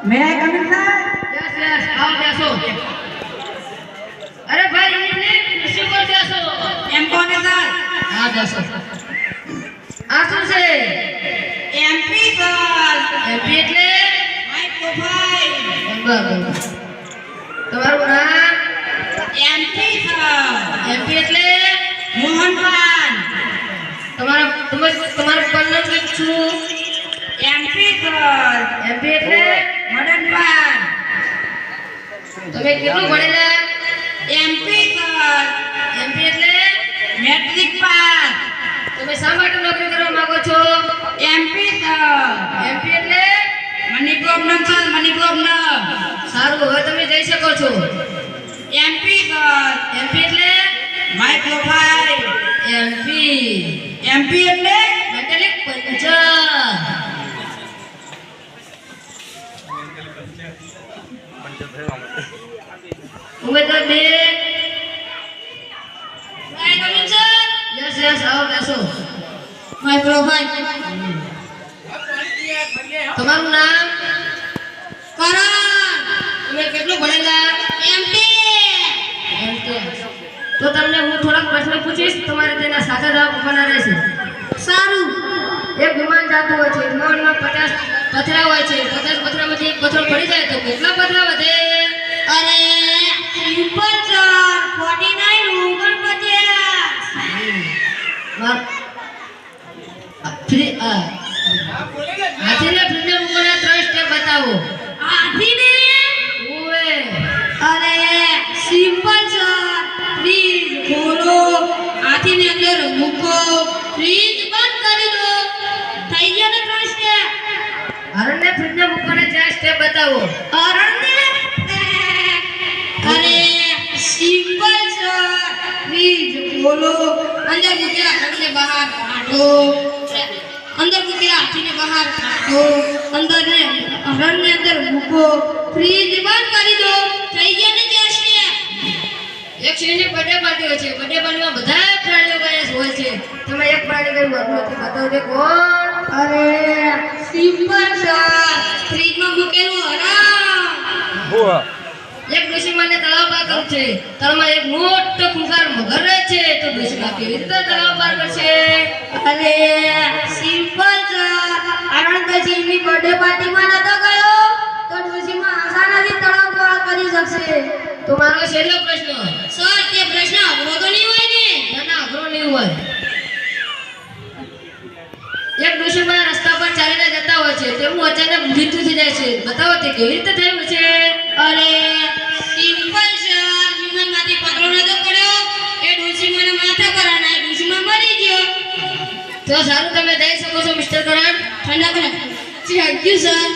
May I come in, sir? Yes, आओ बैसो। अरे भाई इन्हें कुर्सी पर बैसो। M कौन है, sir? हाँ बैसो। आंसू से MP, sir. MP એટલે My profile. બરાબર. તમારું નામ MP, sir. MP એટલે મોહન પાન. તમારું પન્નામ કે છું MP, sir. MP એટલે મદન પાન. તમે કેટલું ભણેલા MP, sir. MP એટલે મેટ્રિક પાસ. તમે શા માટે નોકરી કરવા માંગો છો MP, sir. MP એટલે money problem, sir. Money problem. સારું હવે તમે જઈ શકો છો MP, sir. MP એટલે My profile. MP MP એટલે મેટાલિક પંચર ઉમેદવાર બે May I come in, sir? Yes આવો બેસો My profile. તમારું નામ કરણ. તમે કેટલું ભણેલા MP. તો તમને હું થોડાક પ્રશ્ન પૂછીશ તમારે તેના સાચા જવાબ આપવાના રહેશે સારું. એક વિમાન જાતું હોય છે વિમાનમાં 50 પથરા હોય છે 50 પથરામાંથી એક પથરો પડી જાય તો કેટલા પથરા વધે અરે સિમ્પલ સર 49 હાથીને ફ્રીજમાં મૂકવાના 3 સ્ટેપ બતાવો હાથીને ઓવે અરે સિમ્પલ સર ફ્રીજ ખોલો હાથીને અંદર મૂકો ફ્રીજ બંધ કરી દો થઈ ગયો ને 3 સ્ટેપ હરણને ફ્રીજમાં મૂકવાના 4 સ્ટેપ બતાવો અરણને અરે સિમ્પલ સર ફ્રીજ ખોલો અંદર મૂકેલા હરણને બહાર કાઢો અંદર મૂકેલા હાથીને બહાર કાઢો અંદરને હરણને અંદર મૂકો ફ્રીજ બંધ કરી દો થઈ ગયા ને 4 સ્ટેપ એક સિંહની બર્થડે પાર્ટી હોય છે બર્થડે પાર્ટીમાં બધા પ્રાણીઓ ગયા હોય છે તમે એક પ્રાણી કઈ નથી બતાવજો કોણ અરે સિમ્પલ સર ફ્રીજમાં મૂકેલું હરણ એક ડોશીમાને તળાવ પાર કરવું છે તળાવમાં એક મોટો ખૂંખાર મગર રહે છે તો ડોશીમા કેવી રીતે તળાવ પાર કરશે અરે સિમ્પલ સર હરણ તો સિંહની બર્થડે પાર્ટીમાં નતો ગયો તો ડોશીમાં આસાનાથી તળાવ પાર કરી શકશે તો મારો છેલ્લો પ્રશ્ન સર તે પ્રશ્ન અઘરો તો નહીં હોય ને ના અઘરો નહીં હોય એક ડોશીમા રસ્તા પર ચાલીને જતા હોય છે તેમનું અચાનક મૃત્યુ થઈ જાય છે બતાવો તે કેવી રીતે થયું છે અરે સિમ્પલ સર વિમાનમાંથી પકડો નતો પડ્યો એ ડોશીમાને માથા પર આના ડોશીમા મરી ગયો તો સારું તમે જઈ શકો છો મિસ્ટર કરણ ઠંડા કરો થેન્ક યુ સર